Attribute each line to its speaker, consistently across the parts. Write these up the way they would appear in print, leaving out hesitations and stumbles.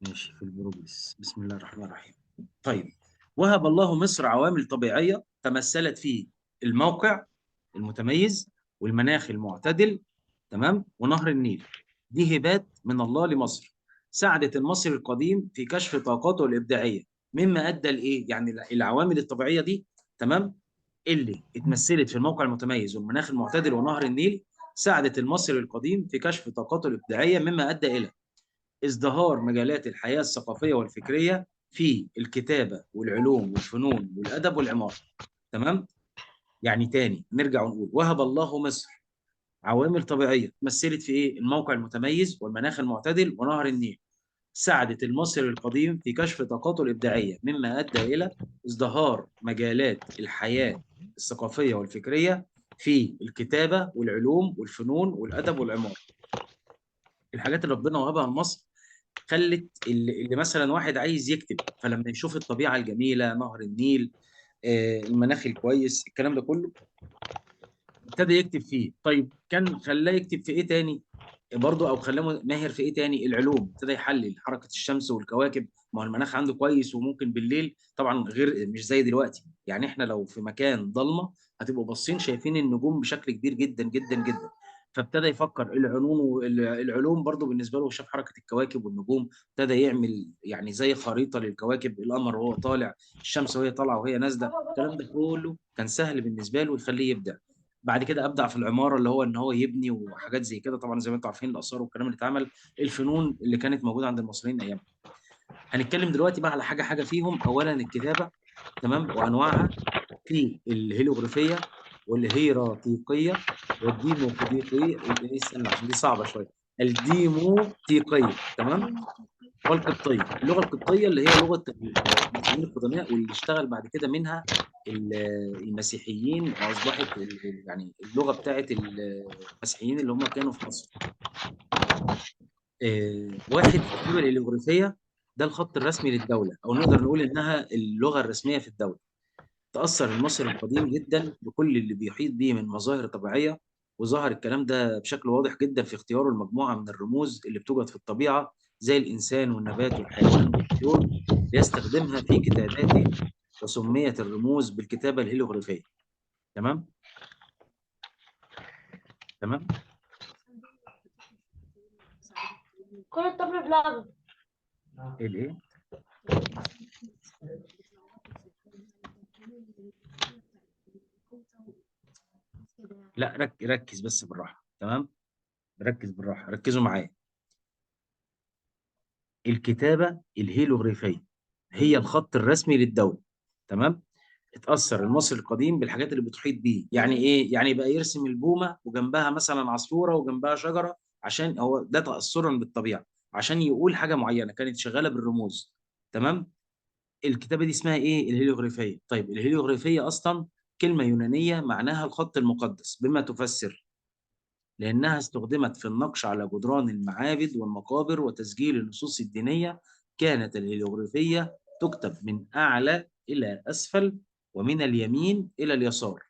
Speaker 1: ماشي في البروجرس. بسم الله الرحمن الرحيم. طيب، وهب الله مصر عوامل طبيعية تمثلت في الموقع المتميز والمناخ المعتدل، تمام، ونهر النيل. دي هبات من الله لمصر، ساعدت المصري القديم في كشف طاقاته الإبداعية، مما أدى لإيه؟ يعني العوامل الطبيعية دي، تمام، اللي اتمثلت في الموقع المتميز والمناخ المعتدل ونهر النيل، ساعدت المصري القديم في كشف طاقاته الإبداعية، مما أدى إلى ازدهار مجالات الحياة الثقافية والفكرية في الكتابة والعلوم والفنون والأدب والعمارة. تمام؟ يعني تاني نرجع ونقول وهب الله مصر عوامل طبيعية مثلت في إيه؟ الموقع المتميز والمناخ المعتدل ونهر النيل، ساعدت المصري القديم في كشف طاقاته الإبداعية، مما أدى إلى ازدهار مجالات الحياة الثقافية والفكرية في الكتابة والعلوم والفنون والأدب والعمارة. الحاجات اللي ربنا وهبها لمصر خلت اللي مثلا واحد عايز يكتب، فلما يشوف الطبيعه الجميله، نهر النيل، المناخ الكويس، الكلام ده كله، ابتدى يكتب فيه. طيب كان خلاه يكتب في ايه تاني برضه، او خلاه ماهر في ايه تاني؟ العلوم. ابتدى يحلل حركه الشمس والكواكب، ما هو المناخ عنده كويس، وممكن بالليل طبعا غير مش زي دلوقتي. يعني احنا لو في مكان ضلمه هتبقوا باصين شايفين النجوم بشكل كبير جدا جدا جدا. فابتدى يفكر العلوم برضه بالنسبه له، شاف حركه الكواكب والنجوم، ابتدى يعمل يعني زي خريطه للكواكب، القمر وهو طالع، الشمس وهي طالعه وهي نازله، الكلام ده كله كان سهل بالنسبه له يخليه يبدع. بعد كده ابدع في العماره، اللي هو ان هو يبني وحاجات زي كده، طبعا زي ما انتم عارفين الاثار والكلام اللي اتعمل، الفنون اللي كانت موجوده عند المصريين ايام. هنتكلم دلوقتي بقى على حاجه حاجه فيهم. اولا الكتابه، تمام، وانواعها، في الهيروغليفيه والهيراتيقيه والديموقراطيه. استنى عشان دي صعبه شويه. الديموتيقيه، تمام، والقبطيه. اللغه القبطيه اللي هي لغه المصريين القدماء، واللي اشتغل بعد كده منها ال- المسيحيين، واصبحت يعني اللغه بتاعت المسيحيين اللي هم كانوا في مصر. واحد، الكتابه الهيروغليفيه، ده الخط الرسمي للدوله، او نقدر نقول انها اللغه الرسميه في الدوله. تاثر المصري القديم جدا بكل اللي بيحيط به من مظاهر طبيعيه، وظهر الكلام ده بشكل واضح جدا في اختياره المجموعه من الرموز اللي بتوجد في الطبيعه، زي الانسان والنبات والحيوان والطيور، ليستخدمها في كتاباته، وسميت الرموز بالكتابه الهيروغليفيه. تمام. تمام.
Speaker 2: كل الطفل بلعبه.
Speaker 1: الايه؟ لا ركز بس بالراحه. تمام، ركز بالراحه، ركزوا معايا. الكتابه الهيروغليفيه هي الخط الرسمي للدوله. تمام. اتأثر المصري القديم بالحاجات اللي بتحيط بيه. يعني ايه؟ يعني بقى يرسم البومة وجنبها مثلا عصفورة وجنبها شجرة، عشان هو ده تأثرا بالطبيعة، عشان يقول حاجة معينة كانت شغالة بالرموز. تمام. الكتابة دي اسمها ايه؟ الهيروغليفية. طيب الهيروغليفية أصلا كلمة يونانية معناها الخط المقدس، بما تفسر لأنها استخدمت في النقش على جدران المعابد والمقابر وتسجيل النصوص الدينية. كانت الهيروغليفية تكتب من أعلى إلى أسفل، ومن اليمين إلى اليسار.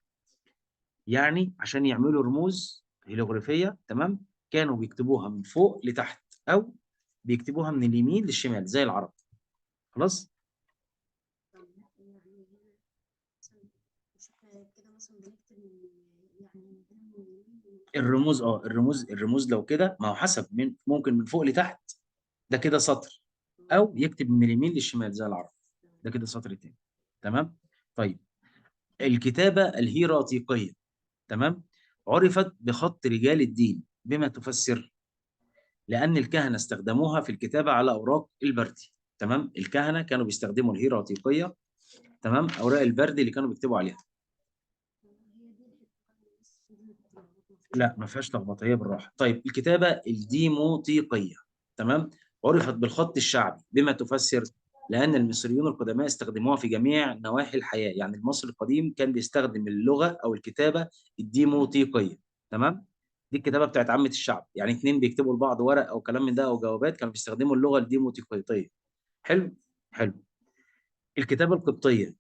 Speaker 1: يعني عشان يعملوا رموز هيروغليفية، تمام، كانوا بيكتبوها من فوق لتحت، أو بيكتبوها من اليمين للشمال زي العرب. خلاص. الرموز، الرموز لو كده، ما هو حسب، ممكن من فوق لتحت، ده كده سطر، او يكتب من اليمين للشمال زي العرب، ده كده سطر تاني. تمام. طيب، الكتابه الهيراتيقيه، تمام، عرفت بخط رجال الدين، بما تفسر لان الكهنه استخدموها في الكتابه على اوراق البردي. تمام. الكهنه كانوا بيستخدموا الهيراتيقيه، تمام، اوراق البرد اللي كانوا بيكتبوا عليها. لا ما فيهاش لخبطه، هي بالراحه. طيب الكتابه الديموطيقيه، تمام، عرفت بالخط الشعبي، بما تفسر لان المصريون القدماء استخدموها في جميع نواحي الحياه. يعني المصري القديم كان بيستخدم اللغه او الكتابه الديموطيقيه. تمام. دي الكتابه بتاعت عامه الشعب، يعني اتنين بيكتبوا لبعض ورق او كلام من ده او جوابات، كانوا بيستخدموا اللغه الديموطيقيه. حلو. حلو. الكتابه القبطيه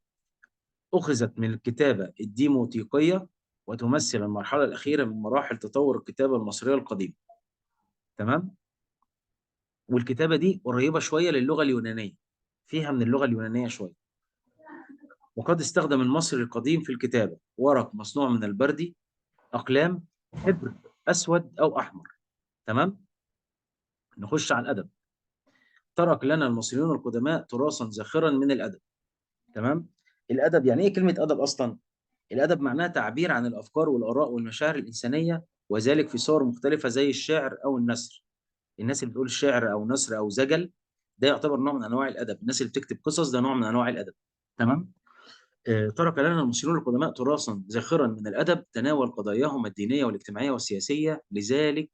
Speaker 1: أخذت من الكتابة الديموتيقية، وتمثل المرحلة الأخيرة من مراحل تطور الكتابة المصرية القديمة. تمام. والكتابة دي قريبة شوية للغة اليونانية، فيها من اللغة اليونانية شوية. وقد استخدم المصري القديم في الكتابة ورق مصنوع من البردي، أقلام، حبر أسود أو أحمر. تمام. نخش على الأدب. ترك لنا المصريون القدماء تراثا زاخرا من الأدب. تمام. الأدب يعني إيه كلمة أدب أصلا؟ الأدب معناه تعبير عن الأفكار والآراء والمشاعر الإنسانية، وذلك في صور مختلفة زي الشعر أو النثر. الناس اللي بتقول شعر أو نثر أو زجل ده يعتبر نوع من أنواع الأدب. الناس اللي بتكتب قصص ده نوع من أنواع الأدب. تمام. ترك لنا المصريون القدماء تراثا زاخرا من الأدب تناول قضاياهم الدينية والاجتماعية والسياسية، لذلك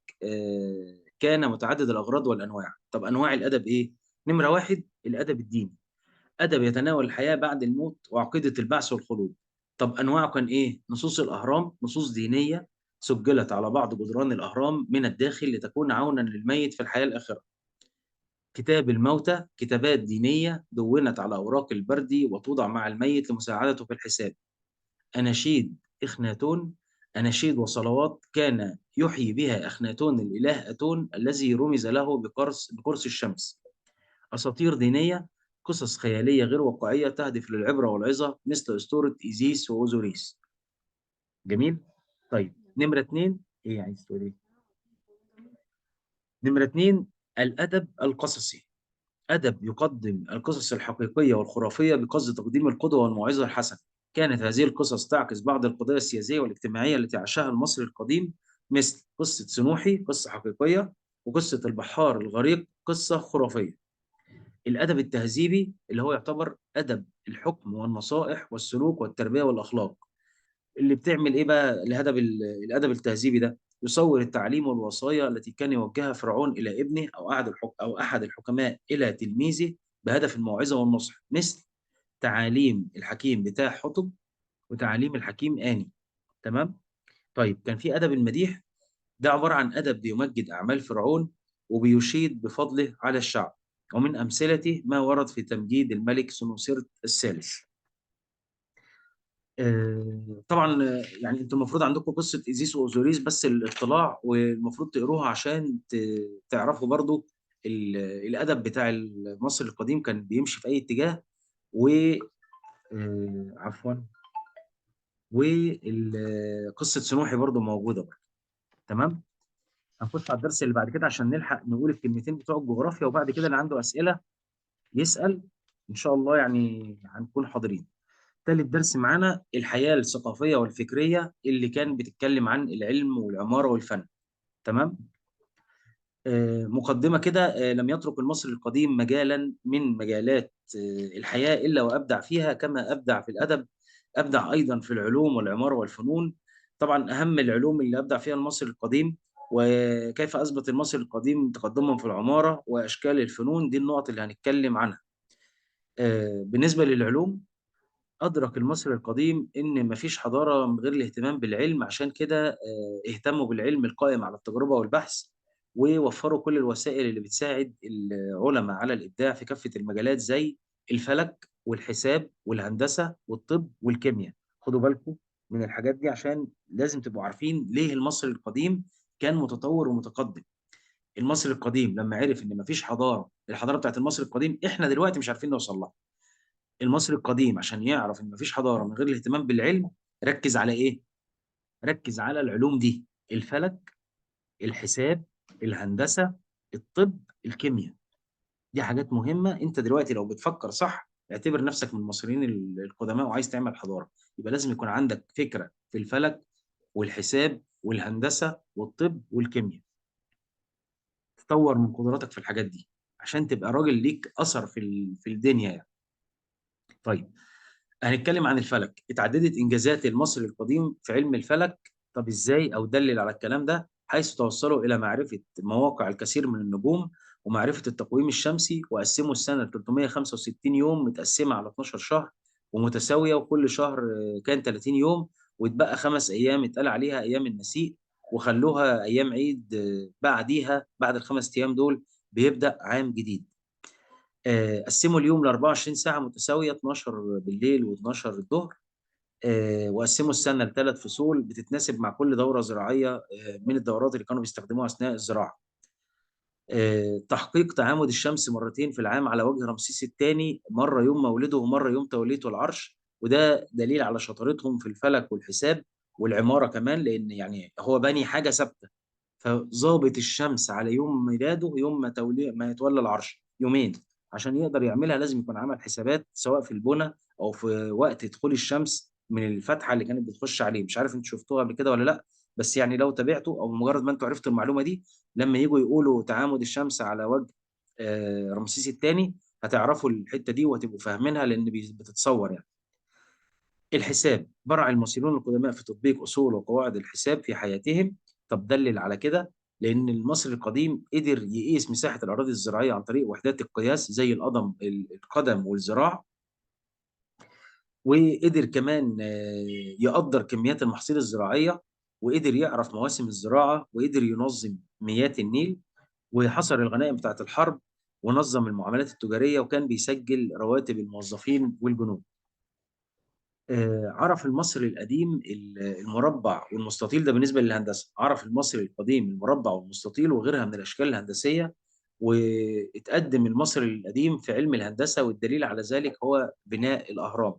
Speaker 1: كان متعدد الأغراض والأنواع. طب أنواع الأدب إيه؟ نمرة واحد الأدب الديني، أدب يتناول الحياة بعد الموت وعقيدة البعث والخلود. طب أنواعه كان إيه؟ نصوص الأهرام، نصوص دينية سجلت على بعض جدران الأهرام من الداخل لتكون عونا للميت في الحياة الآخرة. كتاب الموتى، كتابات دينية دونت على أوراق البردي وتوضع مع الميت لمساعدته في الحساب. أناشيد إخناتون، أناشيد وصلوات كان يحيي بها أخناتون الإله أتون الذي رمز له بقرص الشمس. أساطير دينية، قصص خيالية غير واقعية تهدف للعبرة والعظة مثل أسطورة إيزيس وأوزوريس. جميل. طيب نمرة اتنين إيه يعني تقول إيه؟ نمرة اتنين الأدب القصصي، أدب يقدم القصص الحقيقية والخرافية بقصد تقديم القدوة والموعظة الحسنة. كانت هذه القصص تعكس بعض القضايا السياسية والاجتماعية التي عاشها المصري القديم، مثل قصة سنوحي قصة حقيقية، وقصة البحار الغريق قصة خرافية. الأدب التهذيبي اللي هو يعتبر أدب الحكم والنصائح والسلوك والتربية والأخلاق. اللي بتعمل إيه بقى الأدب التهذيبي ده؟ يصور التعليم والوصايا التي كان يوجهها فرعون إلى ابنه أو أحد الحكماء إلى تلميذه بهدف الموعظة والنصح، مثل تعاليم الحكيم بتاع حطب وتعاليم الحكيم آني. تمام. طيب كان في أدب المديح، ده عبارة عن أدب بيمجد أعمال فرعون وبيشيد بفضله على الشعب، ومن أمثلته ما ورد في تمجيد الملك سنوسرت الثالث. طبعا يعني انتوا المفروض عندكم قصة إيزيس وأوزوريس بس الاطلاع، والمفروض تقروها عشان تعرفوا برضو الأدب بتاع المصري القديم كان بيمشي في أي اتجاه. و عفوا، وقصة سنوحي برضو موجودة برضو. تمام. هنخش على الدرس اللي بعد كده عشان نلحق نقول الكلمتين بتوع الجغرافيا، وبعد كده اللي عنده أسئلة يسأل إن شاء الله، يعني هنكون حاضرين. تالت درس معانا الحياة الثقافية والفكرية اللي كان بتتكلم عن العلم والعمارة والفن. تمام. مقدمة كده. لم يترك المصري القديم مجالا من مجالات الحياة إلا وأبدع فيها، كما أبدع في الأدب أبدع أيضا في العلوم والعمارة والفنون. طبعا أهم العلوم اللي أبدع فيها المصري القديم، وكيف أثبت المصري القديم تقدما في العمارة وأشكال الفنون، دي النقط اللي هنتكلم عنها. بالنسبة للعلوم، أدرك المصري القديم إن مفيش حضارة من غير الاهتمام بالعلم، عشان كده اهتموا بالعلم القائم على التجربة والبحث، ووفروا كل الوسائل اللي بتساعد العلماء على الإبداع في كافة المجالات زي الفلك والحساب والهندسة والطب والكيمياء. خدوا بالكم من الحاجات دي عشان لازم تبقوا عارفين ليه المصري القديم كان متطور ومتقدم. المصري القديم لما عرف إن مفيش حضارة، الحضارة بتاعت المصري القديم إحنا دلوقتي مش عارفين نوصل لها. المصري القديم عشان يعرف ان مفيش حضاره من غير الاهتمام بالعلم، ركز على ايه؟ ركز على العلوم دي: الفلك، الحساب، الهندسه، الطب، الكيمياء. دي حاجات مهمه. انت دلوقتي لو بتفكر صح اعتبر نفسك من المصريين القدماء وعايز تعمل حضاره، يبقى لازم يكون عندك فكره في الفلك والحساب والهندسه والطب والكيمياء. تطور من قدراتك في الحاجات دي عشان تبقى راجل ليك اثر في الدنيا يعني. طيب هنتكلم عن الفلك. اتعددت انجازات المصري القديم في علم الفلك. طب ازاي؟ او دلل على الكلام ده، حيث توصلوا الى معرفه مواقع الكثير من النجوم ومعرفه التقويم الشمسي، وقسموا السنه ل 365 يوم متقسمه على 12 شهر ومتساويه، وكل شهر كان 30 يوم، واتبقى 5 ايام اتقال عليها ايام النسيء، وخلوها ايام عيد. بعديها بعد ال5 ايام دول بيبدا عام جديد. قسموا اليوم ل 24 ساعة متساوية، 12 بالليل و12 الظهر. وقسموا السنة ل3 فصول بتتناسب مع كل دورة زراعية من الدورات اللي كانوا بيستخدموها أثناء الزراعة. تحقيق تعامد الشمس مرتين في العام على وجه رمسيس الثاني، مرة يوم مولده ومرة يوم توليته العرش، وده دليل على شطارتهم في الفلك والحساب والعمارة كمان، لأن يعني هو بني حاجة ثابتة، فظابط الشمس على يوم ميلاده، يوم ما يتولى العرش يومين، عشان يقدر يعملها لازم يكون عمل حسابات سواء في البنى أو في وقت دخول الشمس من الفتحة اللي كانت بتخش عليه. مش عارف انتوا شفتوها قبل كده ولا لا، بس يعني لو تابعتوا او مجرد ما انتوا عرفتوا المعلومة دي، لما يجوا يقولوا تعامد الشمس على وجه رمسيس الثاني هتعرفوا الحته دي وهتبقوا فاهمينها، لان بتتصور يعني. الحساب برع المصريون القدماء في تطبيق اصول وقواعد الحساب في حياتهم. طب دلل على كده، لان المصري القديم قدر يقيس مساحه الاراضي الزراعيه عن طريق وحدات القياس زي القدم والذراع، وقدر كمان يقدر كميات المحاصيل الزراعيه، وقدر يعرف مواسم الزراعه، وقدر ينظم مياه النيل، وحصر الغنائم بتاعت الحرب، ونظم المعاملات التجارية، وكان بيسجل رواتب الموظفين والجنود. عرف المصري القديم المربع والمستطيل، ده بالنسبة للهندسة. عرف المصري القديم المربع والمستطيل وغيرها من الأشكال الهندسية، واتقدم المصري القديم في علم الهندسة، والدليل على ذلك هو بناء الأهرام.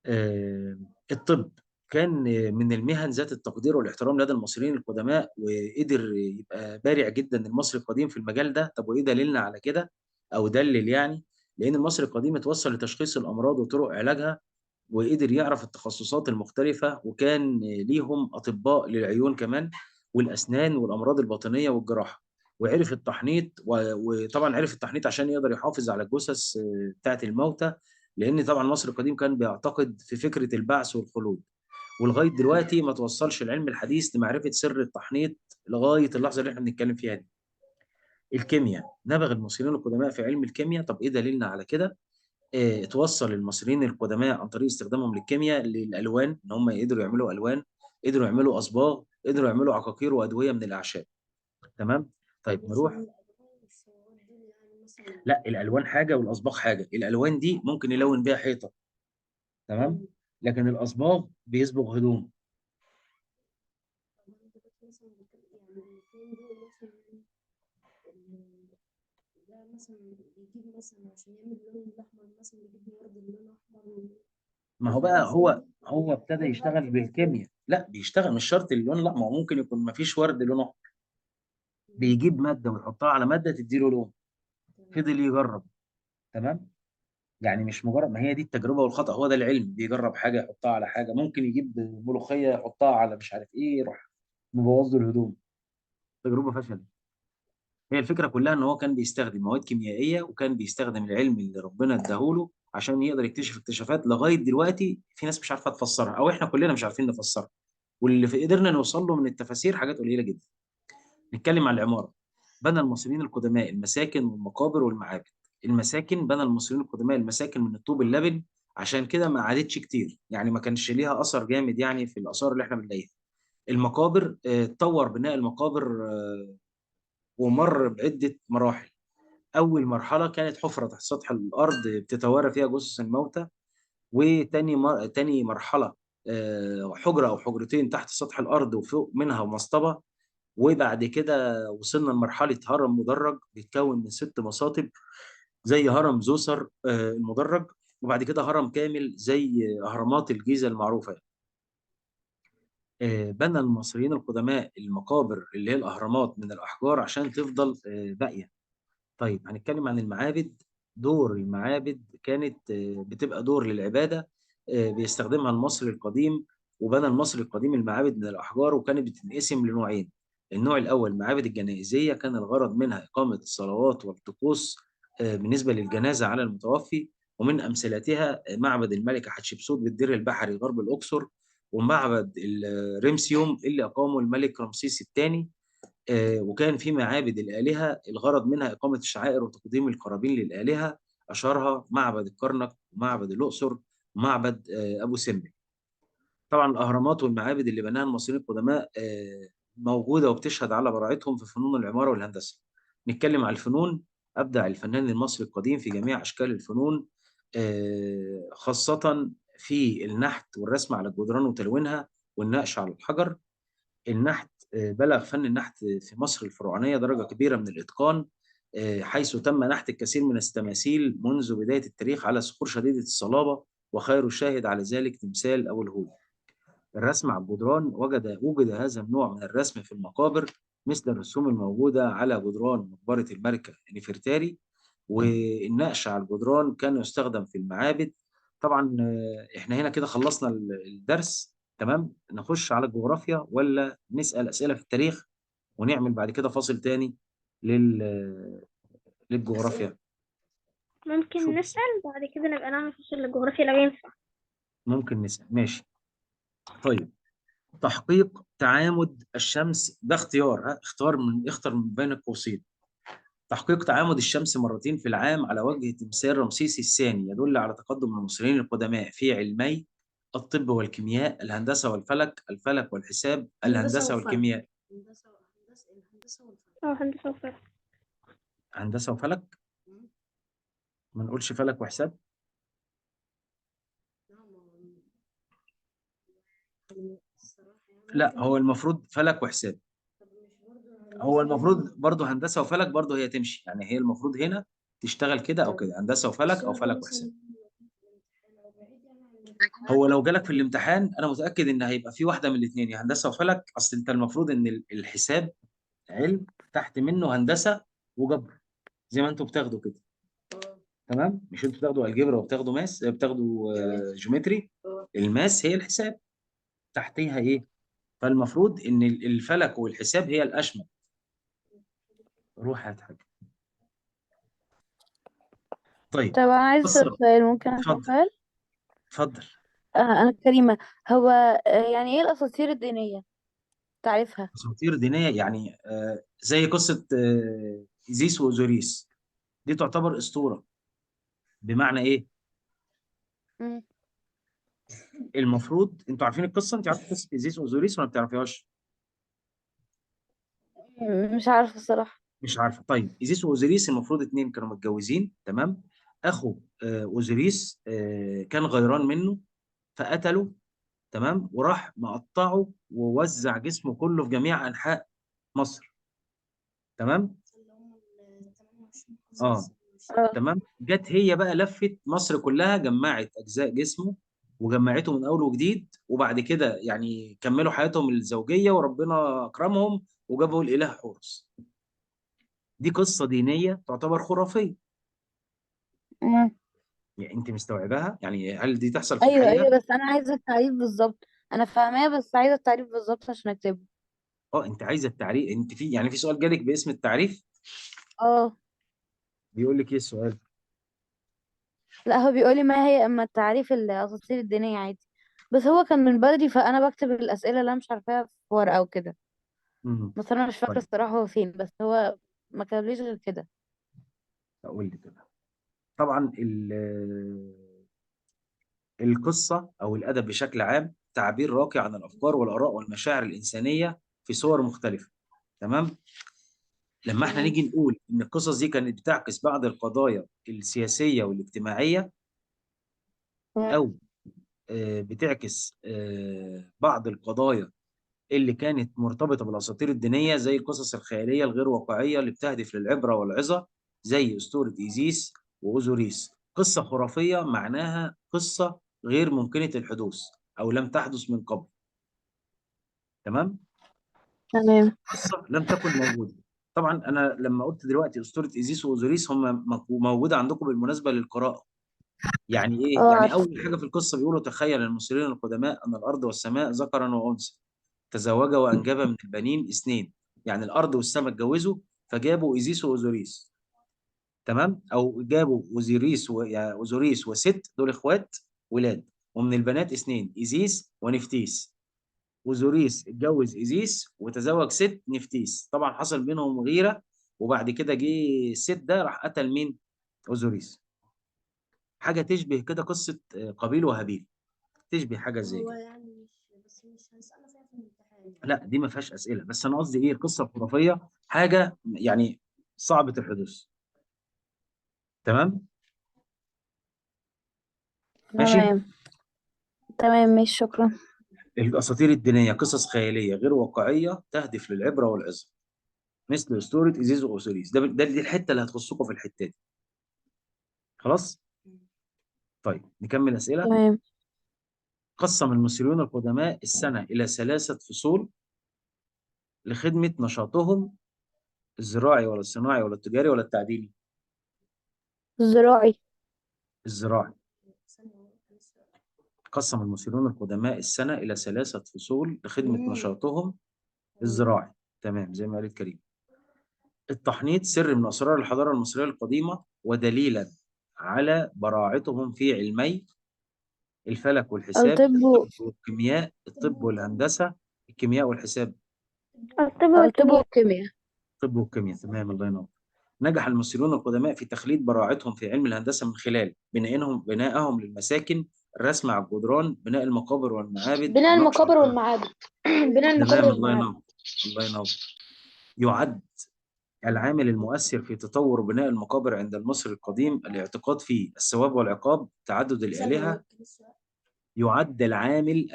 Speaker 1: آه، الطب كان من المهن ذات التقدير والاحترام لدى المصريين القدماء، وقدر يبقى بارع جدا المصري القديم في المجال ده. طب وايه دليلنا على كده او دلل يعني؟ لان المصري القديم اتوصل لتشخيص الامراض وطرق علاجها، وقدر يعرف التخصصات المختلفة، وكان ليهم أطباء للعيون كمان والأسنان والأمراض الباطنية والجراحة، وعرف التحنيط، وطبعا عرف التحنيط عشان يقدر يحافظ على الجثث بتاعت الموتى، لأن طبعا مصر القديم كان بيعتقد في فكرة البعث والخلود. ولغاية دلوقتي ما توصلش العلم الحديث لمعرفة سر التحنيط لغاية اللحظة اللي احنا بنتكلم فيها دي. الكيمياء نبغ المصريين القدماء في علم الكيمياء. طب ايه دليلنا على كده؟ اتوصل المصريين القدماء عن طريق استخدامهم للكيمياء للالوان، ان هم يقدروا يعملوا الوان، قدروا يعملوا اصباغ، قدروا يعملوا عقاقير وادويه من الاعشاب. تمام. طيب نروح. لا، الالوان حاجه والاصباغ حاجه. الالوان دي ممكن يلون بيها حيطه، تمام، لكن الاصباغ بيصبغ هدوم.
Speaker 2: ده مثلا بيجيب مثلا عشان يعمل اللون الأحمر مثلا بيجيب ورد اللون أحمر
Speaker 1: ما هو بقى هو ابتدى يشتغل بالكيمياء. لا، بيشتغل مش شرط اللون الاحمر، ممكن يكون ما فيش ورد لونه احمر، بيجيب ماده ويحطها على ماده تديله لون. فضل يجرب. تمام. يعني مش مجرد، ما هي دي التجربه والخطا، هو ده العلم، بيجرب حاجه يحطها على حاجه، ممكن يجيب ملوخيه يحطها على مش عارف ايه، يروح مبوظ له الهدوم. تجربه فشلت. هي الفكره كلها ان هو كان بيستخدم مواد كيميائيه، وكان بيستخدم العلم اللي ربنا اداهوله عشان يقدر يكتشف اكتشافات لغايه دلوقتي في ناس مش عارفه تفسرها، او احنا كلنا مش عارفين نفسرها، واللي قدرنا نوصل له من التفاسير حاجات قليله جدا. نتكلم عن العماره. بنى المصريين القدماء المساكن والمقابر والمعابد. المساكن، بنى المصريين القدماء المساكن من الطوب اللبن، عشان كده ما عادتش كتير، يعني ما كانش ليها اثر جامد يعني في الاثار اللي احنا بنلاقيها. المقابر اتطور بناء المقابر ومر بعده مراحل. اول مرحله كانت حفره تحت سطح الارض بتتوارى فيها جثث الموتى، تاني مرحله حجره او حجرتين تحت سطح الارض وفوق منها مصطبه. وبعد كده وصلنا لمرحلة هرم مدرج بيتكون من 6 مصاطب زي هرم زوسر المدرج، وبعد كده هرم كامل زي أهرامات الجيزة المعروفة. بنى المصريين القدماء المقابر اللي هي الأهرامات من الأحجار عشان تفضل باقية. طيب هنتكلم عن المعابد. دور المعابد كانت بتبقى دور للعبادة بيستخدمها المصري القديم. وبنى المصري القديم المعابد من الأحجار، وكانت بتنقسم لنوعين. النوع الأول المعابد الجنائزية، كان الغرض منها إقامة الصلوات والطقوس بالنسبة للجنازة على المتوفي. ومن أمثلتها معبد الملكة حتشبسوت بالدير البحري غرب الأقصر، ومعبد الرمسيوم اللي أقامه الملك رمسيس الثاني. وكان في معابد الآلهة الغرض منها إقامة الشعائر وتقديم القرابين للآلهة، أشهرها معبد الكرنك ومعبد الأقصر ومعبد أبو سمبل. طبعا الأهرامات والمعابد اللي بناها المصريين القدماء موجودة وبتشهد على براعتهم في فنون العمارة والهندسة. نتكلم على الفنون. أبدع الفنان المصري القديم في جميع أشكال الفنون، خاصة في النحت والرسم على الجدران وتلوينها والنقش على الحجر. النحت بلغ فن النحت في مصر الفرعونية درجة كبيرة من الإتقان، حيث تم نحت الكثير من التماثيل منذ بداية التاريخ على صخور شديدة الصلابة، وخير الشاهد على ذلك تمثال أبو الهول. الرسم على الجدران، وجد هذا النوع من الرسم في المقابر، مثل الرسوم الموجودة على جدران مقبرة الملكة نفرتاري، والنقش على الجدران كان يستخدم في المعابد. طبعا احنا هنا كده خلصنا الدرس. تمام، نخش على الجغرافيا ولا نسأل أسئلة في التاريخ ونعمل بعد كده فاصل تاني للجغرافيا؟
Speaker 3: ممكن
Speaker 1: شوف،
Speaker 3: نسأل بعد كده نبقى نعمل فصل الجغرافيا لو ينفع.
Speaker 1: ممكن نسأل، ماشي. طيب، تحقيق تعامد الشمس ده اختيار، اختر من بين القوسين. تحقيق تعامد الشمس مرتين في العام على وجه تمثال رمسيس الثاني يدل على تقدم المصريين القدماء في علمي الطب والكيمياء، الهندسة والفلك، الفلك والحساب، الهندسة
Speaker 2: وفلك.
Speaker 1: والكيمياء.
Speaker 2: الهندسة والفلك.
Speaker 3: هندسة وفلك.
Speaker 1: هندسة وفلك،
Speaker 2: مم.
Speaker 1: ما نقولش فلك وحساب.
Speaker 2: الصراحة يعني
Speaker 1: لا،
Speaker 2: ممكن.
Speaker 1: هو المفروض فلك وحساب.
Speaker 2: طب مش برضه
Speaker 1: هو
Speaker 2: هندسة
Speaker 1: المفروض برضه هندسة وفلك، برضه هي تمشي، يعني هي المفروض هنا تشتغل كده او
Speaker 2: طب
Speaker 1: كده، هندسة وفلك او
Speaker 2: السؤال ده
Speaker 1: فلك وحساب.
Speaker 2: مثلا لو بعيد يعني عن الامتحان.
Speaker 1: هو لو جالك في الامتحان انا متاكد ان هيبقى في واحده من الاثنين، يا هندسه وفلك. اصل انت المفروض ان الحساب علم تحت منه هندسه وجبر، زي ما انتوا بتاخدوا كده.
Speaker 2: اه.
Speaker 1: تمام، مش انتوا بتاخدوا الجبر وبتاخدوا ماس، بتاخدوا جيومتري.
Speaker 2: اه.
Speaker 1: الماس هي الحساب، تحتيها ايه؟ فالمفروض ان الفلك والحساب هي الاشمل. روح هات حاجه. طيب،
Speaker 4: طب أنا عايز أسأل
Speaker 1: قصه.
Speaker 4: سؤال، ممكن أسأل
Speaker 1: اتفضل،
Speaker 4: سؤال؟
Speaker 1: اتفضل.
Speaker 4: أنا كريمة. هو يعني إيه الأساطير الدينية؟ تعرفها؟
Speaker 1: اساطير دينيه يعني زي قصه ايزيس واوزوريس، دي تعتبر اسطوره. بمعنى ايه؟
Speaker 4: مم.
Speaker 1: المفروض انتوا عارفين القصه، انت عارفه قصه ايزيس واوزوريس ولا ما بتعرفيهاش؟
Speaker 4: مش عارفة الصراحة.
Speaker 1: مش عارفه. طيب، ايزيس واوزوريس المفروض اتنين كانوا متجوزين، تمام. اخو اوزوريس كان غيران منه، فقتله، تمام، وراح مقطعه ووزع جسمه كله في جميع انحاء مصر. تمام.
Speaker 2: اللي هم ال 28
Speaker 1: اه،
Speaker 2: قزاز.
Speaker 4: اه.
Speaker 1: تمام. جت هي بقى لفت مصر كلها، جمعت اجزاء جسمه وجمعته من اول وجديد، وبعد كده يعني كملوا حياتهم الزوجيه وربنا اكرمهم وجابوا الاله حورس. دي قصه دينيه تعتبر خرافيه.
Speaker 4: مم.
Speaker 1: يعني انت مستوعباها؟ يعني هل دي تحصل في
Speaker 4: أيوه
Speaker 1: الحقيقه؟
Speaker 4: أيوه، بس أنا عايزة التعريف بالظبط. أنا فاهماه بس عايزة التعريف بالظبط عشان أكتبه.
Speaker 1: اه، انت عايزه التعريف؟ انت في يعني في سؤال جالك باسم التعريف؟
Speaker 4: اه.
Speaker 1: بيقول لك ايه السؤال؟
Speaker 4: لا، هو بيقولي ما هي أما التعريف الأساطير الدينية عادي. بس هو كان من بدري فأنا بكتب الأسئلة اللي أنا مش عارفاها في ورقة وكده.
Speaker 1: امم
Speaker 4: بس أنا مش فاكرة
Speaker 1: طيب،
Speaker 4: الصراحة هو فين، بس هو ما كتبليش غير كده.
Speaker 1: اقول لك كده. طبعا القصة أو الأدب بشكل عام تعبير راقي عن الأفكار والآراء والمشاعر الإنسانية في صور مختلفة. تمام. لما احنا
Speaker 4: مم.
Speaker 1: نيجي نقول إن القصص دي كانت بتعكس بعض القضايا السياسية والاجتماعية،
Speaker 4: مم.
Speaker 1: أو بتعكس بعض القضايا اللي كانت مرتبطة بالأساطير الدينية، زي القصص الخيالية الغير واقعية اللي بتهدف للعبرة والعظة، زي أسطورة إيزيس وأوزوريس. قصة خرافية معناها قصة غير ممكنة الحدوث أو لم تحدث من قبل. تمام.
Speaker 4: تمام.
Speaker 1: قصة لم تكن موجودة. طبعا أنا لما قلت دلوقتي أسطورة إيزيس وأوزوريس، هم موجودة عندكم بالمناسبة للقراءة. يعني إيه؟
Speaker 4: اه،
Speaker 1: يعني
Speaker 4: عارفة.
Speaker 1: أول حاجة في القصة بيقولوا: تخيل المصريين القدماء أن الأرض والسماء ذكرا وأنثى، تزوجا وأنجبا من البنين اثنين. يعني الأرض والسماء اتجوزوا، فجابوا إيزيس وأوزوريس. تمام. أو جابوا أوزوريس يعني أوزوريس وست، دول إخوات ولاد، ومن البنات اثنين، إيزيس ونفتيس. وزوريس اتجوز إيزيس وتزوج ست نفتيس، طبعا حصل بينهم غيرة، وبعد كده جه الست ده راح قتل مين؟ أوزوريس. حاجة تشبه كده قصة قابيل وهابيل، تشبه حاجة زي
Speaker 2: هو
Speaker 1: كده.
Speaker 2: يعني مش هنسأله فيها في الامتحان يعني.
Speaker 1: لا، دي ما فيهاش أسئلة، بس أنا قصدي إيه، القصة الخرافية حاجة يعني صعبة الحدوث. تمام. ماشي.
Speaker 4: تمام. تمام، ماشي، شكرا.
Speaker 1: الأساطير الدينية قصص خيالية غير واقعية تهدف للعبرة والعظة، مثل أسطورة إيزيس وأوسوريس. دي الحتة اللي هتخصكم في الحتة دي. خلاص؟ طيب نكمل أسئلة.
Speaker 4: تمام.
Speaker 1: قسم المصريون القدماء السنة إلى 3 فصول لخدمة نشاطهم الزراعي ولا الصناعي ولا التجاري ولا التعديني؟
Speaker 4: الزراعي.
Speaker 1: الزراعي. قسم المصريون القدماء السنة إلى 3 فصول لخدمة نشاطهم الزراعي. تمام زي ما قالت كريم. التحنيط سر من أسرار الحضارة المصرية القديمة ودليلا على براعتهم في علمي الفلك والحساب،
Speaker 4: الطب
Speaker 1: الطب والكيمياء، الطب والهندسة، الكيمياء والحساب.
Speaker 3: الطب
Speaker 4: الطب
Speaker 3: والكيمياء.
Speaker 4: والكيمياء.
Speaker 1: الطب والكيمياء. تمام الله ينور. نجح المصريون القدماء في تخليد براعتهم في علم الهندسة من خلال بنائهم للمساكن، الرسم على الجدران، بناء المقابر والمعابد،
Speaker 5: بناء
Speaker 1: النقش
Speaker 5: المقابر
Speaker 1: على.
Speaker 5: والمعابد. بناء المقابر
Speaker 1: تمام الله
Speaker 5: والمعابد.
Speaker 1: ينور. الله ينور. يعد العامل المؤثر في تطور بناء المقابر عند المصري القديم الاعتقاد في الثواب والعقاب، تعدد الآلهة. يعد العامل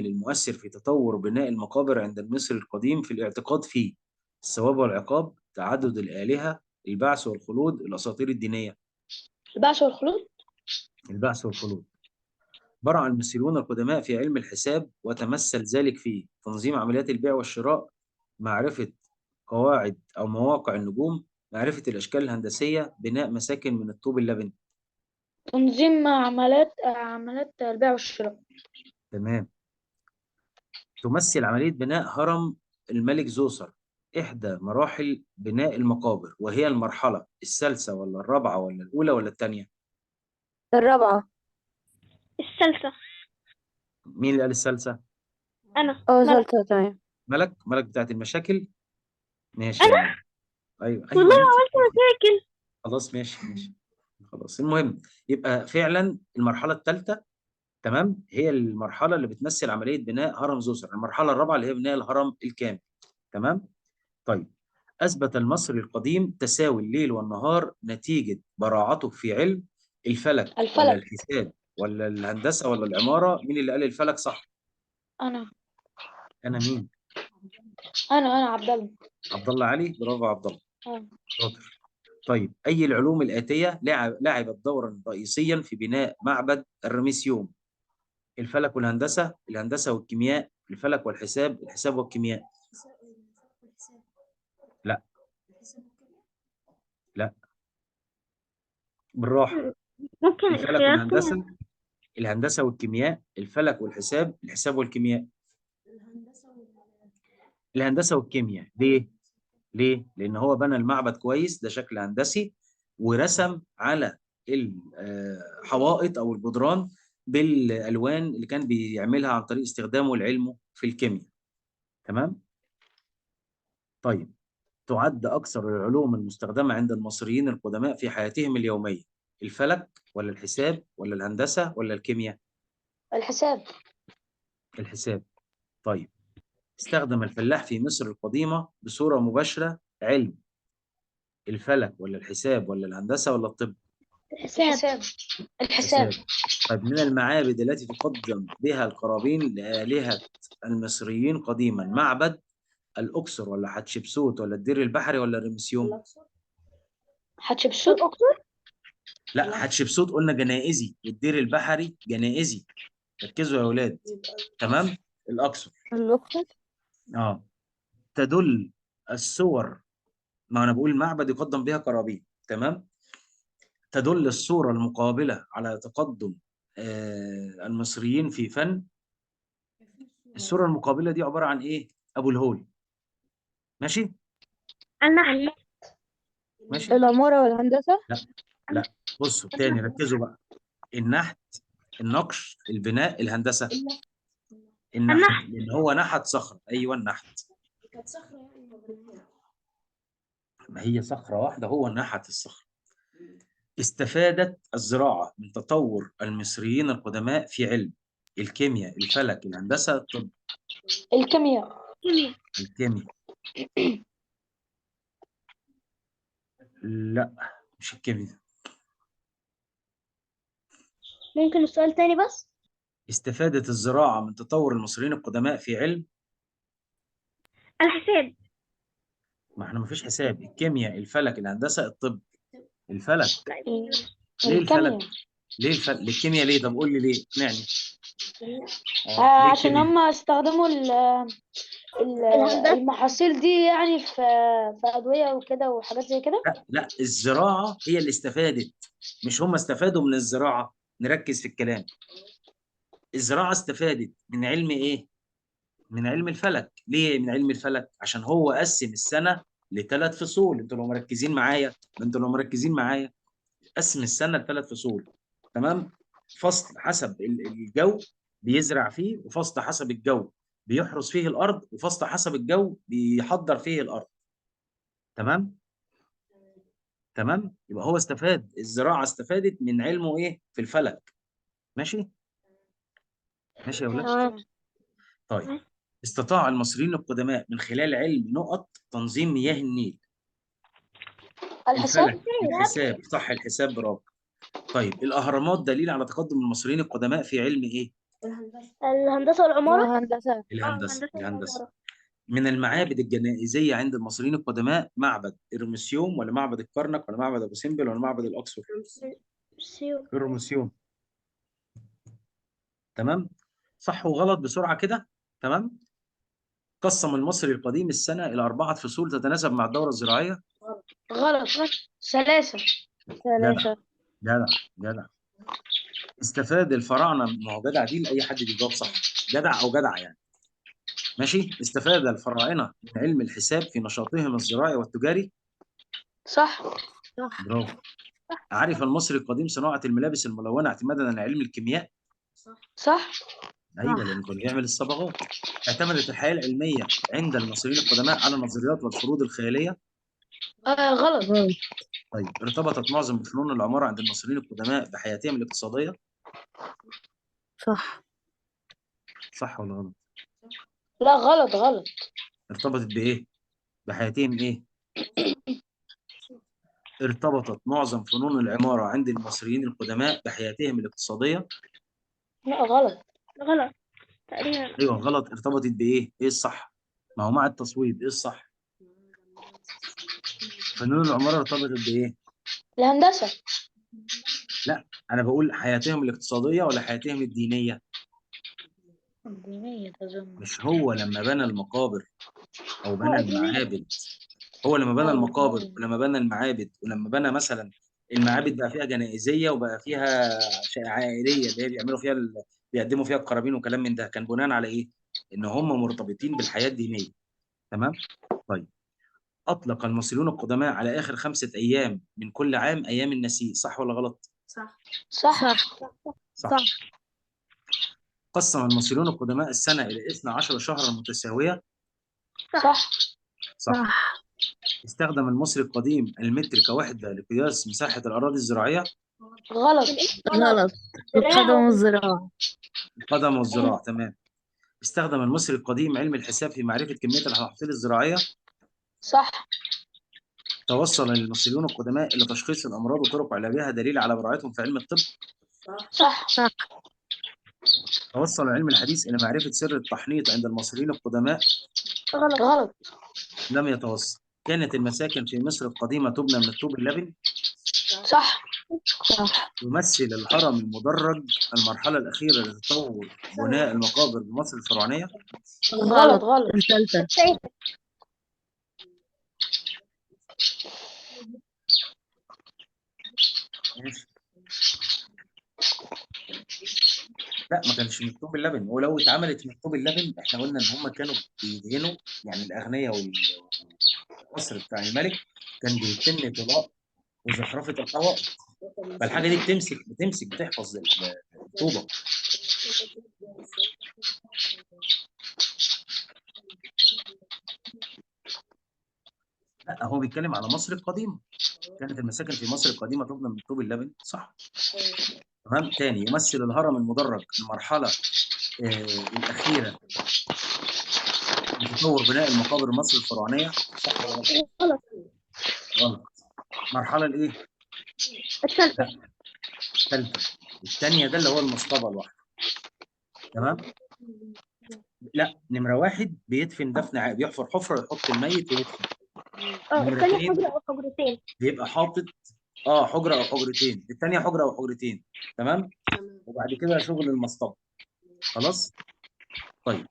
Speaker 1: المؤثر في تطور بناء المقابر عند المصري القديم في الاعتقاد في الثواب والعقاب، تعدد الآلهة، البعث والخلود، الأساطير الدينية.
Speaker 5: البعث والخلود.
Speaker 1: البعث والخلود. برع المصريون القدماء في علم الحساب وتمثل ذلك في تنظيم عمليات البيع والشراء، معرفة قواعد أو مواقع النجوم، معرفة الأشكال الهندسية، بناء مساكن من الطوب اللبني.
Speaker 5: تنظيم عمليات البيع والشراء.
Speaker 1: تمام. تمثل عملية بناء هرم الملك زوسر إحدى مراحل بناء المقابر، وهي المرحلة الثالثة ولا الرابعة ولا الأولى ولا الثانية؟
Speaker 4: الرابعة.
Speaker 3: السلسة.
Speaker 1: مين اللي قال الثالثة؟
Speaker 3: أنا
Speaker 4: اه
Speaker 3: ملك.
Speaker 4: سلطة. تمام.
Speaker 1: ملك بتاعت المشاكل. ماشي يا ملك. أيوه
Speaker 3: والله
Speaker 1: أيوه
Speaker 3: ما
Speaker 1: أنت.
Speaker 3: عملت مشاكل.
Speaker 1: خلاص ماشي. خلاص المهم، يبقى فعلا المرحلة الثالثة تمام هي المرحلة اللي بتمثل عملية بناء هرم زوسر، المرحلة الرابعة اللي هي بناء الهرم الكامل. تمام. طيب أثبت المصري القديم تساوي الليل والنهار نتيجة براعته في علم الفلك ولا
Speaker 5: الفلك.
Speaker 1: الحساب ولا الهندسة ولا العمارة؟ مين اللي قال الفلك صح؟
Speaker 5: انا
Speaker 1: أنا مين؟
Speaker 5: انا عبد الله.
Speaker 1: عبد الله علي. برافو عبد الله.
Speaker 5: آه.
Speaker 1: شاطر. طيب أي العلوم الآتية لعبت دورا رئيسيا في بناء معبد الرميسيوم؟ الفلك والهندسة، الهندسة والكيمياء، الفلك والحساب، الحساب والكيمياء. لا لا بالراحة.
Speaker 3: ممكن
Speaker 1: الفلك
Speaker 3: اختيارات
Speaker 1: والهندسة، الهندسة والكيمياء، الفلك والحساب، الحساب والكيمياء. الهندسة والكيمياء. ليه؟ لأن هو بنى المعبد كويس، ده شكل هندسي، ورسم على الحوائط أو الجدران بالألوان اللي كان بيعملها عن طريق استخدامه لعلمه في الكيمياء. تمام؟ طيب تعد أكثر العلوم المستخدمة عند المصريين القدماء في حياتهم اليومية الفلك ولا الحساب ولا الهندسة ولا الكيمياء؟
Speaker 5: الحساب.
Speaker 1: الحساب. طيب استخدم الفلاح في مصر القديمة بصورة مباشرة علم الفلك ولا الحساب ولا الهندسة ولا الطب؟
Speaker 5: الحساب. الحساب.
Speaker 1: الحساب. طيب من المعابد التي تقدم بها القرابين لآلهة المصريين قديما معبد الأقصر ولا حتشبسوت ولا الدير البحري ولا الرمسيوم؟
Speaker 5: حتشبسوت.
Speaker 1: لا حتشبسوت قلنا جنائزي، والدير البحري جنائزي. ركزوا يا أولاد. تمام. الأقصر.
Speaker 4: الأقصر.
Speaker 1: تدل الصور، ما أنا بقول معبد يقدم بها قرابين. تمام. تدل الصورة المقابلة على تقدم المصريين في فن. الصورة المقابلة دي عبارة عن إيه؟ أبو الهول. ماشي؟
Speaker 3: النحل.
Speaker 1: ماشي؟
Speaker 4: العمارة والهندسة.
Speaker 1: لا بصوا تاني ركزوا بقى. النحت، النقش، البناء، الهندسة. النحت
Speaker 3: النحل.
Speaker 1: لأن هو نحت صخرة. أيوه النحت.
Speaker 2: كانت صخرة يعني ما بنيها.
Speaker 1: ما هي صخرة واحدة هو نحت الصخرة. استفادت الزراعة من تطور المصريين القدماء في علم الكيمياء، الفلك، الهندسة، الطب.
Speaker 5: الكيمياء.
Speaker 3: كيمياء.
Speaker 1: الكيمياء. لا مش الكيمياء.
Speaker 3: ممكن السؤال تاني بس؟
Speaker 1: استفادت الزراعة من تطور المصريين القدماء في علم.
Speaker 3: الحساب.
Speaker 1: ما احنا مفيش حساب، الكيمياء، الفلك، الهندسة، الطب. الفلك. ليه الفلك؟
Speaker 5: الكيمياء.
Speaker 1: ليه الفلك؟ الكيمياء ليه؟ طب قول لي ليه، اقنعني. ليه
Speaker 5: عشان
Speaker 1: الكيمياء؟
Speaker 5: هم استخدموا
Speaker 3: الهندسة.
Speaker 5: المحاصيل دي يعني في أدوية وكده وحاجات زي كده.
Speaker 1: لا، الزراعة هي اللي استفادت، مش هم استفادوا من الزراعة. نركز في الكلام. الزراعة استفادت من علم ايه؟ من علم الفلك. ليه من علم الفلك؟ عشان هو قسم السنة لثلاث فصول. انتوا لو مركزين معايا، قسم السنة لثلاث فصول. تمام؟ فصل حسب الجو بيزرع فيه، وفصل حسب الجو بيحرث فيه الأرض، وفصل حسب الجو بيحضر فيه الأرض. تمام؟ تمام؟ يبقى هو استفاد، الزراعة استفادت من علمه ايه؟ في الفلك. ماشي؟ ماشي يا ولاد؟
Speaker 3: تمام.
Speaker 1: طيب، استطاع المصريين القدماء من خلال علم نقط تنظيم مياه النيل.
Speaker 5: الحساب.
Speaker 1: الفلك، الحساب، صح، الحساب، برافو. طيب، الأهرامات دليل على تقدم المصريين القدماء في علم ايه؟
Speaker 3: الهندسة والعمارة.
Speaker 4: هندسة.
Speaker 1: الهندسة.
Speaker 3: الهندسة والعمارة.
Speaker 1: من المعابد الجنائزية عند المصريين القدماء معبد إرمسيوم، ولا معبد الكرنك، ولا معبد أبو سمبل، ولا معبد الأقصر؟ إرمسيوم. تمام؟ صح وغلط بسرعة كده. تمام؟ قسم المصري القديم السنة إلى 4 فصول تتناسب مع الدورة الزراعية.
Speaker 5: غلط. ثلاثة.
Speaker 1: جدع،
Speaker 4: ثلاثة.
Speaker 1: جدع، جدع. استفاد الفراعنة، ما هو جدع دي لأي حد بيجاوب صح، جدع أو جدع يعني. ماشي. استفاد الفراعنة من علم الحساب في نشاطهم الزراعي والتجاري.
Speaker 5: صح.
Speaker 4: صح.
Speaker 1: برافو. عرف المصري القديم صناعة الملابس الملونة اعتمادا على علم الكيمياء.
Speaker 5: صح.
Speaker 1: أيوه،
Speaker 4: صح.
Speaker 1: لأنه كان بيعمل الصبغات. اعتمدت الحياة العلمية عند المصريين القدماء على النظريات والفروض الخيالية.
Speaker 5: غلط.
Speaker 4: غلط.
Speaker 1: طيب، ارتبطت معظم فنون العمارة عند المصريين القدماء بحياتهم الاقتصادية.
Speaker 4: صح.
Speaker 1: صح ولا غلط؟
Speaker 5: لا، غلط غلط.
Speaker 1: ارتبطت بإيه؟ بحياتهم إيه؟ ارتبطت معظم فنون العمارة عند المصريين القدماء بحياتهم الاقتصادية.
Speaker 5: لا، غلط.
Speaker 3: غلط تقريبا.
Speaker 1: أيوه غلط. ارتبطت بإيه؟ إيه الصح؟ ما هو مع التصويب، إيه الصح؟ فنون العمارة ارتبطت بإيه؟
Speaker 5: الهندسة.
Speaker 1: لا، أنا بقول حياتهم الاقتصادية ولا حياتهم الدينية؟
Speaker 5: الدينية أظن.
Speaker 1: مش هو لما بنى المقابر أو بنى
Speaker 3: الدينية.
Speaker 1: المعابد، هو لما بنى المقابر ولما بنى المعابد ولما بنى مثلا المعابد بقى فيها جنائزية وبقى فيها عائلية اللي هي بيعملوا فيها بيقدموا فيها القرابين وكلام من ده، كان بناء على إيه؟ إن هم مرتبطين بالحياة الدينية. تمام؟ طيب، أطلق المصريون القدماء على آخر 5 أيام من كل عام أيام النسيء. صح ولا غلط؟
Speaker 5: صح.
Speaker 4: صح.
Speaker 1: صح.
Speaker 4: صح.
Speaker 1: قسم المصريون القدماء السنة إلى 12 شهرا متساوية.
Speaker 5: صح.
Speaker 1: صح.
Speaker 4: صح.
Speaker 1: استخدم المصري القديم المتر كوحدة لقياس مساحة الأراضي الزراعية.
Speaker 5: غلط.
Speaker 4: غلط. القدم والزراعة.
Speaker 1: القدم والزراعة. تمام. استخدم المصري القديم علم الحساب في معرفة كمية المحاصيل الزراعية.
Speaker 5: صح.
Speaker 1: توصل المصريون القدماء إلى تشخيص الأمراض وطرق علاجها دليل على براعتهم في علم الطب.
Speaker 5: صح.
Speaker 4: صح.
Speaker 1: توصل العلم الحديث إلى معرفة سر التحنيط عند المصريين القدماء.
Speaker 5: غلط.
Speaker 1: لم يتوصل. كانت المساكن في مصر القديمة تبنى من الطوب اللبن.
Speaker 5: صح.
Speaker 4: صح.
Speaker 1: يمثل الهرم المدرج المرحلة الأخيرة لتطور بناء المقابر بمصر الفرعونية.
Speaker 5: غلط. غلط.
Speaker 4: الثالثة.
Speaker 1: ماشي. لا، ما كانش من الطوب اللبن، ولو اتعملت من الطوب اللبن احنا قلنا ان هم كانوا بيدهنوا، يعني الاغنياء والقصر بتاع الملك كان بيتم طلاء وزخرفه الحوائط، فالحاجه دي بتمسك بتحفظ الطوبه. لا، هو بيتكلم على مصر القديمه. كانت المساكن في مصر القديمه تبنى من طوب اللبن. صح. تمام. تاني، يمثل الهرم المدرج المرحله الاخيره لتطور بناء المقابر مصر الفرعونيه. صح ولا غلط؟
Speaker 3: غلط.
Speaker 1: غلط. المرحله الايه؟
Speaker 3: الثالثة.
Speaker 1: الثالثه. الثانيه ده اللي هو المصطبه لوحده. تمام. لا، نمرة واحد بيدفن دفن بيحفر حفرة ويحط الميت ويدفن. نمرة
Speaker 3: الثانية
Speaker 1: اتنين
Speaker 3: حجرة أو حجرتين.
Speaker 1: بيبقى حاطط حجرة أو حجرتين، التانية حجرة أو حجرتين. تمام. وبعد كده شغل المصطبة. خلاص. طيب،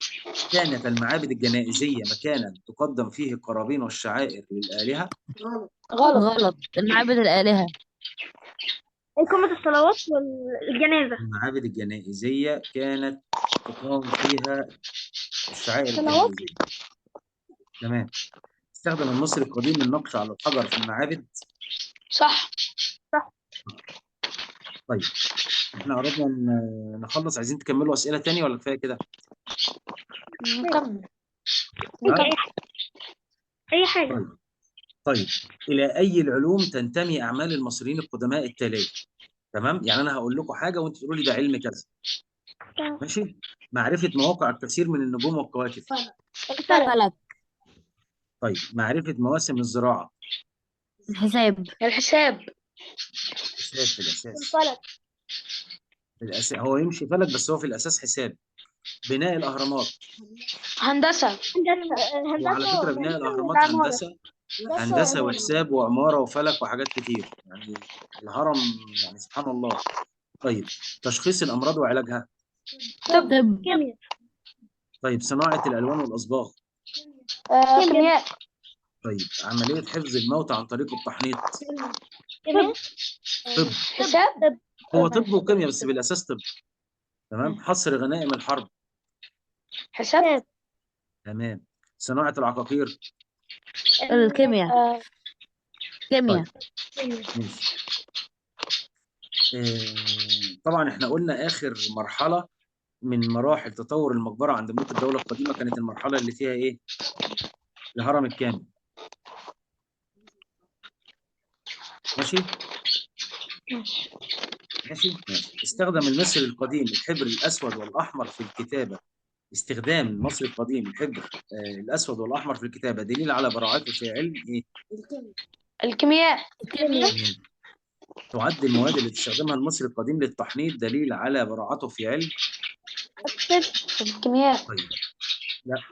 Speaker 1: كانت المعابد الجنائزية مكانا تقدم فيه القرابين والشعائر للآلهة.
Speaker 5: غلط.
Speaker 4: غلط، المعابد الآلهة.
Speaker 3: إقامة الصلوات والجنازة.
Speaker 1: المعابد الجنائزية كانت تقام فيها الشعائر
Speaker 3: الصلوات.
Speaker 1: الجنائزية. تمام. استخدم المصري القديم النقش على الحجر في المعابد.
Speaker 5: صح.
Speaker 1: طيب، احنا قربنا نخلص. عايزين تكملوا أسئلة تاني ولا كفاية كده؟
Speaker 5: نكمل.
Speaker 1: ها؟
Speaker 3: أي حاجة.
Speaker 1: طيب، إلى أي العلوم تنتمي أعمال المصريين القدماء التالية؟ تمام؟ يعني أنا هقول لكم حاجة وأنتوا تقولوا لي ده علم كذا. ماشي؟ معرفة مواقع الكثير من النجوم والكواكب.
Speaker 4: فلك.
Speaker 1: طيب، معرفة مواسم الزراعة.
Speaker 4: حساب.
Speaker 5: الحساب.
Speaker 1: حساب في الأساس.
Speaker 3: الفلك.
Speaker 1: في الأساس هو يمشي فلك، بس هو في الأساس حساب. بناء الأهرامات.
Speaker 5: هندسة.
Speaker 1: وعلى
Speaker 3: هندسة
Speaker 1: فكرة بناء الأهرامات
Speaker 3: عمارة.
Speaker 1: هندسة. هندسة وحساب وعمارة وفلك وحاجات كتير يعني. الهرم يعني سبحان الله. طيب، تشخيص الأمراض وعلاجها.
Speaker 5: طب.
Speaker 3: كيمياء.
Speaker 1: طيب، صناعة الألوان والأصباغ.
Speaker 5: كيمياء.
Speaker 1: طيب، عملية حفظ الموت عن طريق التحنيط.
Speaker 3: كيمياء.
Speaker 1: طب.
Speaker 5: حساب.
Speaker 1: هو طب وكيمياء بس بالأساس طب. تمام. حصر غنائم الحرب.
Speaker 5: حساب.
Speaker 1: تمام. صناعة العقاقير.
Speaker 4: الكيمياء. كيمياء.
Speaker 1: طيب، ماشي. طبعا احنا قلنا آخر مرحلة من مراحل تطور المقبرة عند ملوك الدولة القديمة كانت المرحلة اللي فيها إيه؟ الهرم الكامل. ماشي؟ ماشي؟ ماشي. استخدم المصري القديم الحبر الأسود والأحمر في الكتابة. استخدام المصري القديم الحبر الأسود والأحمر في الكتابة دليل على براعته في علم إيه؟
Speaker 5: الكيمياء.
Speaker 1: تمام. تعد المواد اللي تستخدمها المصري القديم للتحنيط دليل على براعته في علم.
Speaker 5: الكيمياء.
Speaker 1: طيب، لا،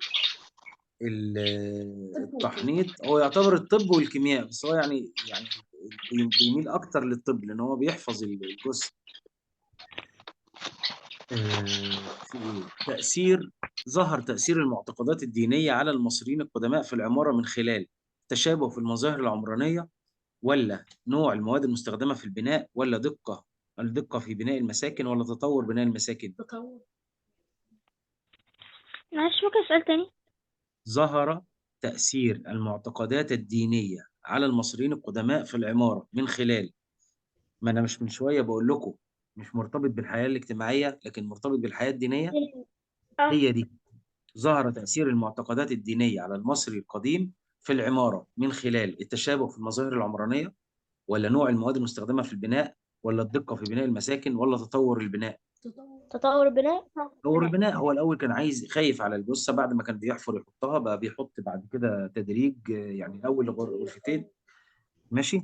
Speaker 1: التحنيط هو يعتبر الطب والكيمياء، بس هو يعني بيميل اكتر للطب لان هو بيحفظ الجثه. في ايه؟ ظهر تأثير المعتقدات الدينية على المصريين القدماء في العمارة من خلال تشابه في المظاهر العمرانية، ولا نوع المواد المستخدمة في البناء، ولا الدقة في بناء المساكن، ولا تطور بناء المساكن؟
Speaker 3: معلش ممكن سؤال تاني؟
Speaker 1: ظهر تأثير المعتقدات الدينية على المصريين القدماء في العمارة من خلال، ما أنا مش من شوية بقول لكم مش مرتبط بالحياة الاجتماعية لكن مرتبط بالحياة الدينية. هي دي. ظهر تأثير المعتقدات الدينية على المصري القديم في العمارة من خلال التشابه في المظاهر العمرانية، ولا نوع المواد المستخدمة في البناء، ولا الدقة في بناء المساكن، ولا تطور البناء؟
Speaker 3: تطور البناء.
Speaker 1: تطور البناء. هو الأول كان خايف على الجثة، بعد ما كان بيحفر يحطها بقى بيحط بعد كده تدريج، يعني الأول غرفتين. ماشي.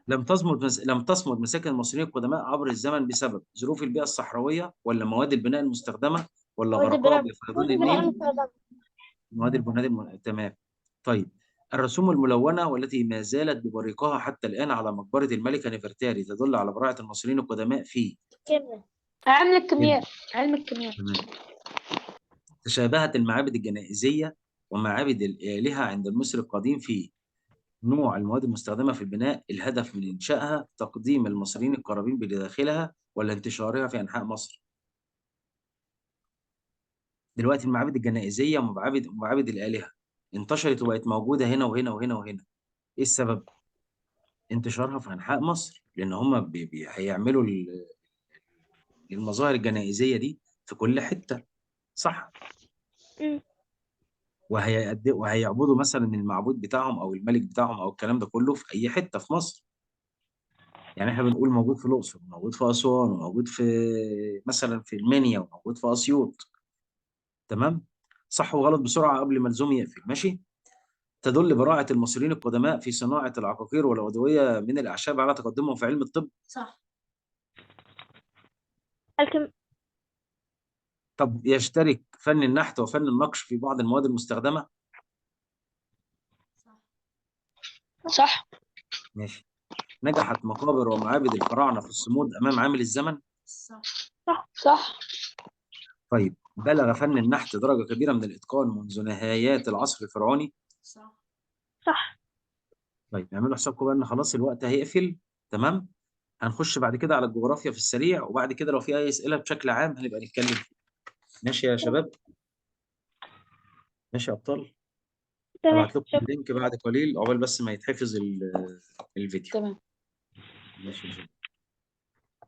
Speaker 1: لم تصمد مساكن المصريين القدماء عبر الزمن بسبب ظروف البيئة الصحراوية، ولا مواد البناء المستخدمة، ولا غرقاء بفيضان النيل؟ مواد البناء تمام. طيب، الرسوم الملونة والتي ما زالت ببريقها حتى الآن على مقبرة الملكة نفرتاري تدل على براعة المصريين القدماء في
Speaker 3: كيمياء.
Speaker 5: علم الكيمياء. علم الكيمياء.
Speaker 1: تمام. تشابهت المعابد الجنائزية ومعابد الآلهة عند المصري القديم في نوع المواد المستخدمة في البناء، الهدف من إنشائها تقديم المصريين القرابين بداخلها، ولا انتشارها في أنحاء مصر؟ دلوقتي المعابد الجنائزية ومعابد الآلهة انتشرت وبقت موجودة هنا وهنا وهنا وهنا. إيه السبب؟ انتشارها في أنحاء مصر لأن هم هيعملوا المظاهر الجنائزية دي في كل حتة. صح؟ وهيعبدوا مثلا المعبود بتاعهم او الملك بتاعهم او الكلام ده كله في اي حته في مصر. يعني احنا بنقول موجود في الاقصر، وموجود في اسوان، وموجود في مثلا في المنيا، وموجود في اسيوط. تمام. صح وغلط بسرعه قبل ما الزوم يقفل. ماشي. تدل براعه المصريين القدماء في صناعه العقاقير والادويه من الاعشاب على تقدمهم في علم الطب.
Speaker 3: صح.
Speaker 1: طب يشترك فن النحت وفن النقش في بعض المواد المستخدمة؟
Speaker 2: صح.
Speaker 5: صح.
Speaker 1: ماشي. نجحت مقابر ومعابد الفراعنة في الصمود أمام عامل الزمن؟
Speaker 2: صح.
Speaker 5: صح.
Speaker 1: طيب بلغ فن النحت درجة كبيرة من الإتقان منذ نهايات العصر الفرعوني؟
Speaker 2: صح.
Speaker 3: صح.
Speaker 1: طيب اعملوا حسابكم بقى إن خلاص الوقت هيقفل. تمام. هنخش بعد كده على الجغرافيا في السريع، وبعد كده لو في أي أسئلة بشكل عام هنبقى نتكلم فيها. ماشي يا شباب؟ ماشي يا أبطال؟
Speaker 3: تمام.
Speaker 1: هبعت لكم
Speaker 3: شكرا.
Speaker 1: اللينك بعد قليل عقبال بس ما يتحفظ الفيديو.
Speaker 5: تمام.
Speaker 1: ماشي يا شباب.